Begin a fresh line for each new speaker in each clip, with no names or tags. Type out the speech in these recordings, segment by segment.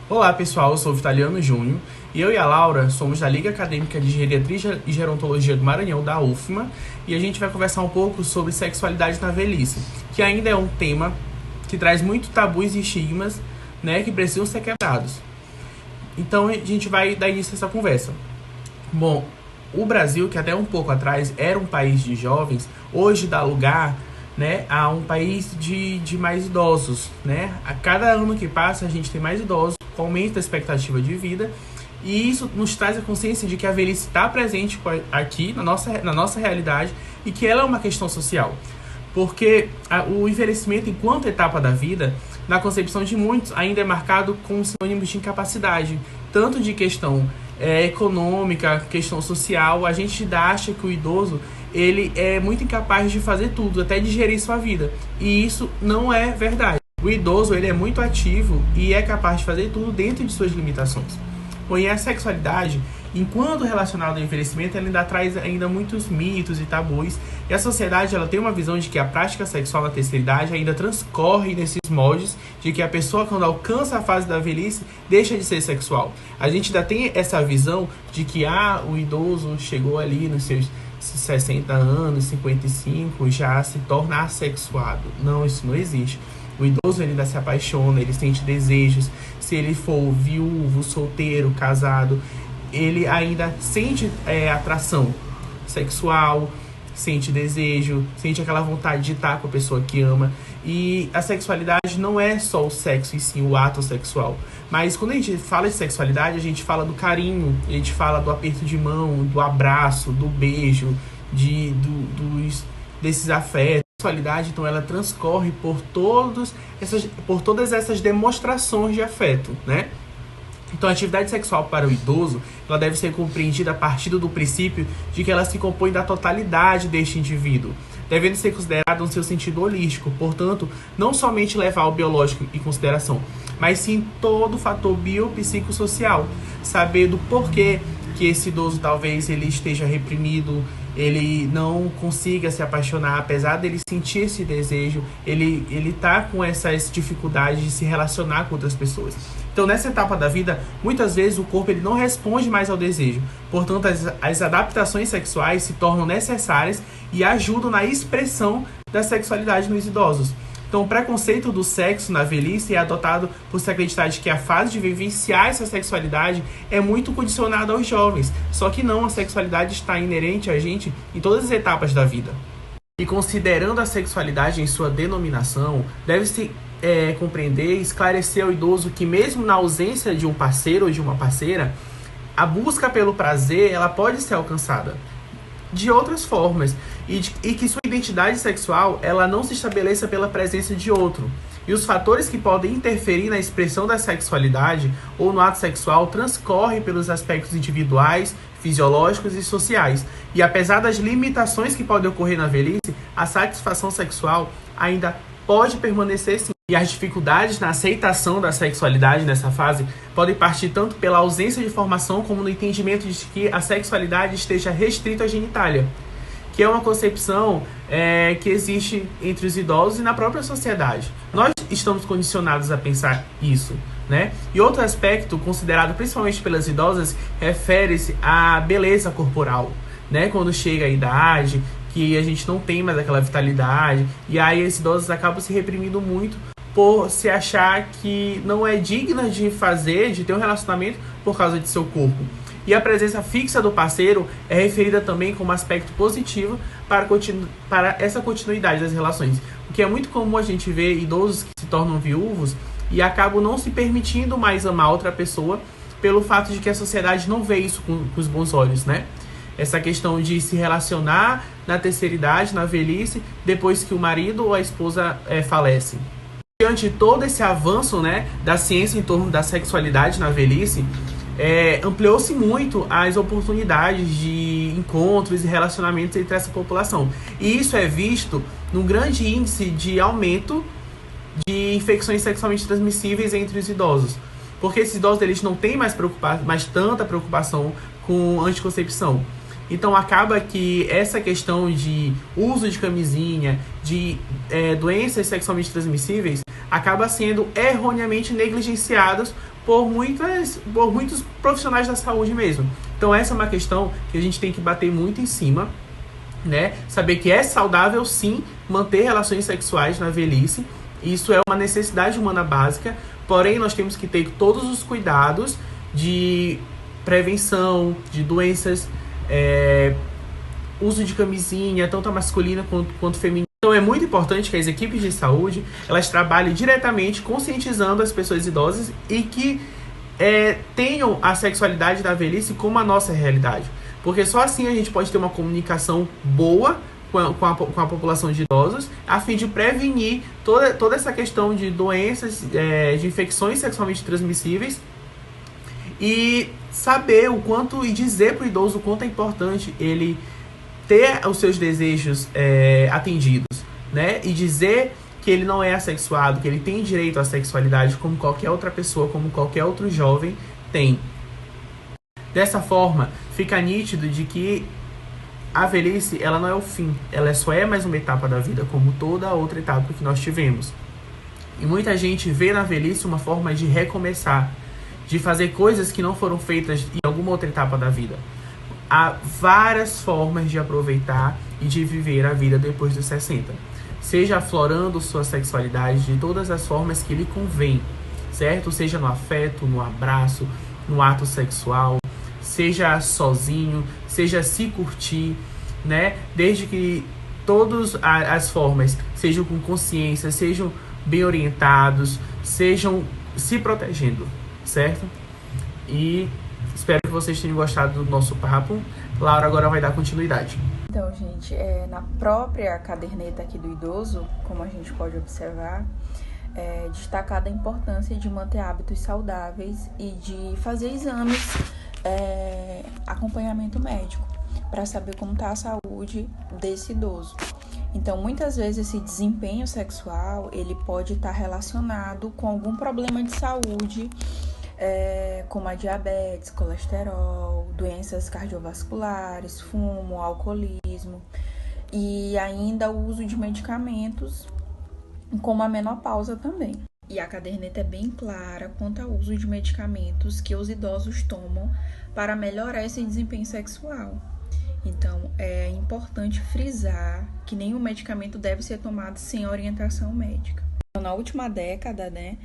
Olá pessoal, eu sou o Vitaliano Júnior e eu e a Laura somos da Liga Acadêmica de Geriatria e Gerontologia do Maranhão, da UFMA, e a gente vai conversar um pouco sobre sexualidade na velhice, que ainda é um tema que traz muito tabus e estigmas, né, que precisam ser quebrados. Então a gente vai dar início a essa conversa. Bom, o Brasil, que até um pouco atrás era um país de jovens, hoje dá lugar, né, a um país de mais idosos, né? A cada ano que passa a gente tem mais idosos, aumenta a expectativa de vida, e isso nos traz a consciência de que a velhice está presente aqui na nossa realidade e que ela é uma questão social. Porque o envelhecimento enquanto etapa da vida, na concepção de muitos, ainda é marcado com sinônimos de incapacidade, tanto de questão econômica, questão social. A gente ainda acha que o idoso ele é muito incapaz de fazer tudo, até de gerir sua vida. E isso não é verdade. O idoso ele é muito ativo e é capaz de fazer tudo dentro de suas limitações. Porém, a sexualidade, enquanto relacionada ao envelhecimento, ela ainda traz muitos mitos e tabus. E a sociedade ela tem uma visão de que a prática sexual na terceira idade ainda transcorre nesses moldes de que a pessoa, quando alcança a fase da velhice, deixa de ser sexual. A gente ainda tem essa visão de que o idoso chegou ali nos seus 60 anos, 55, já se torna assexuado. Não, isso não existe. O idoso ele ainda se apaixona, ele sente desejos. Se ele for viúvo, solteiro, casado, ele ainda sente atração sexual, sente desejo, sente aquela vontade de estar com a pessoa que ama. E a sexualidade não é só o sexo e sim o ato sexual. Mas quando a gente fala de sexualidade, a gente fala do carinho, a gente fala do aperto de mão, do abraço, do beijo, desses afetos. A sexualidade, então, ela transcorre por todas essas demonstrações de afeto, né? Então, a atividade sexual para o idoso, ela deve ser compreendida a partir do princípio de que ela se compõe da totalidade deste indivíduo, devendo ser considerada no seu sentido holístico, portanto, não somente levar o biológico em consideração, mas sim todo o fator biopsicossocial, saber do porquê que esse idoso talvez ele esteja reprimido, ele não consiga se apaixonar, apesar dele sentir esse desejo, ele tá com essas dificuldades de se relacionar com outras pessoas. Então, nessa etapa da vida, muitas vezes o corpo ele não responde mais ao desejo. Portanto, as adaptações sexuais se tornam necessárias e ajudam na expressão da sexualidade nos idosos. Então, o preconceito do sexo na velhice é adotado por se acreditar de que a fase de vivenciar essa sexualidade é muito condicionada aos jovens. Só que não, a sexualidade está inerente a gente em todas as etapas da vida. E considerando a sexualidade em sua denominação, deve-se compreender e esclarecer ao idoso que mesmo na ausência de um parceiro ou de uma parceira, a busca pelo prazer ela pode ser alcançada de outras formas e que sua identidade sexual ela não se estabeleça pela presença de outro. E os fatores que podem interferir na expressão da sexualidade ou no ato sexual transcorrem pelos aspectos individuais, fisiológicos e sociais. E apesar das limitações que podem ocorrer na velhice, a satisfação sexual ainda pode permanecer sim. E as dificuldades na aceitação da sexualidade nessa fase podem partir tanto pela ausência de formação como no entendimento de que a sexualidade esteja restrita à genitália, que é uma concepção que existe entre os idosos e na própria sociedade. Nós estamos condicionados a pensar isso, né? E outro aspecto considerado principalmente pelas idosas refere-se à beleza corporal, né? Quando chega a idade, que a gente não tem mais aquela vitalidade, e aí esses idosos acabam se reprimindo muito por se achar que não é digna de ter um relacionamento por causa de seu corpo. E a presença fixa do parceiro é referida também como aspecto positivo para essa continuidade das relações. O que é muito comum a gente ver idosos que se tornam viúvos e acabam não se permitindo mais amar outra pessoa pelo fato de que a sociedade não vê isso com os bons olhos, né? Essa questão de se relacionar na terceira idade, na velhice, depois que o marido ou a esposa falece. Diante de todo esse avanço, né, da ciência em torno da sexualidade na velhice, ampliou-se muito as oportunidades de encontros e relacionamentos entre essa população. E isso é visto num grande índice de aumento de infecções sexualmente transmissíveis entre os idosos. Porque esses idosos eles não têm mais tanta preocupação com anticoncepção. Então acaba que essa questão de uso de camisinha, de doenças sexualmente transmissíveis, acaba sendo erroneamente negligenciados por muitos profissionais da saúde mesmo. Então essa é uma questão que a gente tem que bater muito em cima, né? Saber que é saudável sim manter relações sexuais na velhice. Isso é uma necessidade humana básica, porém nós temos que ter todos os cuidados de prevenção de doenças, uso de camisinha, tanto a masculina quanto feminina. Então é muito importante que as equipes de saúde elas trabalhem diretamente conscientizando as pessoas idosas e que tenham a sexualidade da velhice como a nossa realidade. Porque só assim a gente pode ter uma comunicação boa com a população de idosos, a fim de prevenir toda essa questão de doenças, de infecções sexualmente transmissíveis, e saber o quanto, e dizer para o idoso o quanto é importante ele ter os seus desejos atendidos, né? E dizer que ele não é assexuado, que ele tem direito à sexualidade como qualquer outra pessoa, como qualquer outro jovem tem. Dessa forma, fica nítido de que a velhice, ela não é o fim, ela só é mais uma etapa da vida, como toda outra etapa que nós tivemos. E muita gente vê na velhice uma forma de recomeçar, de fazer coisas que não foram feitas em alguma outra etapa da vida. Há várias formas de aproveitar e de viver a vida depois dos 60. Seja aflorando sua sexualidade de todas as formas que lhe convém, certo? Seja no afeto, no abraço, no ato sexual, seja sozinho, seja se curtir, né? Desde que todas as formas sejam com consciência, sejam bem orientados, sejam se protegendo, certo? E espero que vocês tenham gostado do nosso papo. Laura agora vai dar continuidade.
Então, gente, na própria caderneta aqui do idoso, como a gente pode observar, é destacada a importância de manter hábitos saudáveis e de fazer exames, acompanhamento médico, para saber como está a saúde desse idoso. Então, muitas vezes esse desempenho sexual, ele pode estar relacionado com algum problema de saúde, como a diabetes, colesterol, doenças cardiovasculares, fumo, alcoolismo e ainda o uso de medicamentos, como a menopausa também. E a caderneta é bem clara quanto ao uso de medicamentos que os idosos tomam para melhorar esse desempenho sexual. Então, é importante frisar que nenhum medicamento deve ser tomado sem orientação médica. Na última década, né,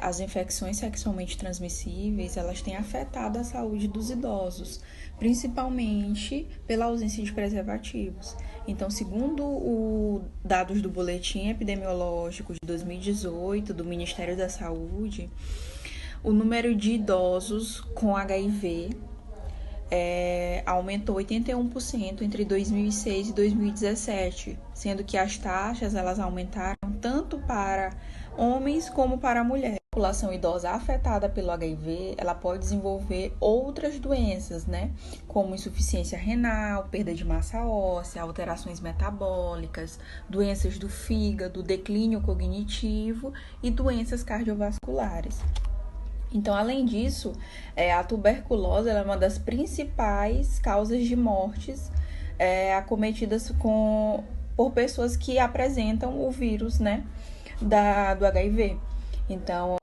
as infecções sexualmente transmissíveis, elas têm afetado a saúde dos idosos, principalmente pela ausência de preservativos. Então, segundo os dados do Boletim Epidemiológico de 2018 do Ministério da Saúde, o número de idosos com HIV aumentou 81% entre 2006 e 2017, sendo que as taxas elas aumentaram tanto para homens como para mulheres. A população idosa afetada pelo HIV, ela pode desenvolver outras doenças, né? Como insuficiência renal, perda de massa óssea, alterações metabólicas, doenças do fígado, declínio cognitivo e doenças cardiovasculares. Então, além disso, a tuberculose ela é uma das principais causas de mortes acometidas por pessoas que apresentam o vírus, né, do HIV. Então,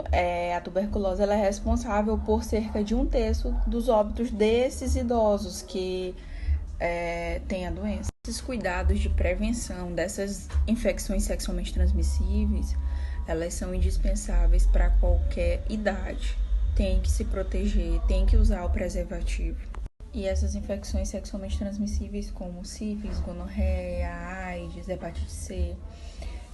a tuberculose ela é responsável por cerca de 1/3 dos óbitos desses idosos que têm a doença. Esses cuidados de prevenção dessas infecções sexualmente transmissíveis, elas são indispensáveis para qualquer idade. Tem que se proteger, tem que usar o preservativo. E essas infecções sexualmente transmissíveis como sífilis, gonorreia, AIDS, hepatite C.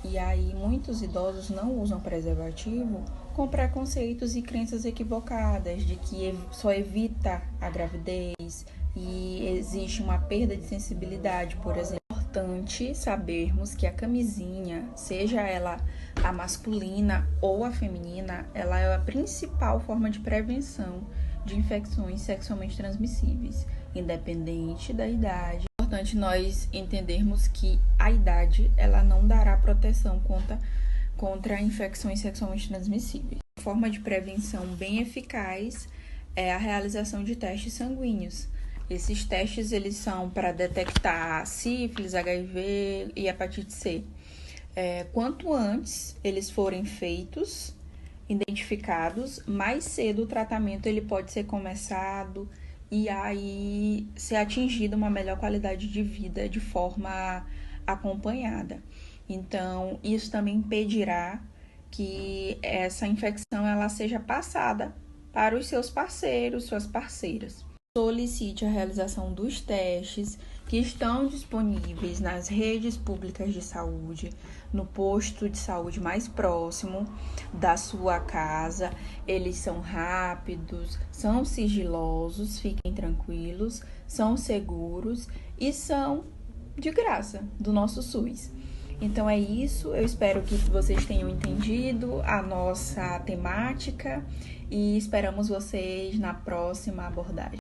E aí muitos idosos não usam preservativo com preconceitos e crenças equivocadas de que só evita a gravidez e existe uma perda de sensibilidade, por exemplo. É importante sabermos que a camisinha, seja ela a masculina ou a feminina, ela é a principal forma de prevenção de infecções sexualmente transmissíveis, independente da idade. É importante nós entendermos que a idade ela não dará proteção contra infecções sexualmente transmissíveis. Uma forma de prevenção bem eficaz é a realização de testes sanguíneos. Esses testes eles são para detectar sífilis, HIV e hepatite C. Quanto antes eles forem feitos, identificados, mais cedo o tratamento ele pode ser começado e aí ser atingida uma melhor qualidade de vida de forma acompanhada. Então, isso também impedirá que essa infecção ela seja passada para os seus parceiros, suas parceiras. Solicite a realização dos testes que estão disponíveis nas redes públicas de saúde, no posto de saúde mais próximo da sua casa. Eles são rápidos, são sigilosos, fiquem tranquilos, são seguros e são de graça do nosso SUS. Então é isso, eu espero que vocês tenham entendido a nossa temática e esperamos vocês na próxima abordagem.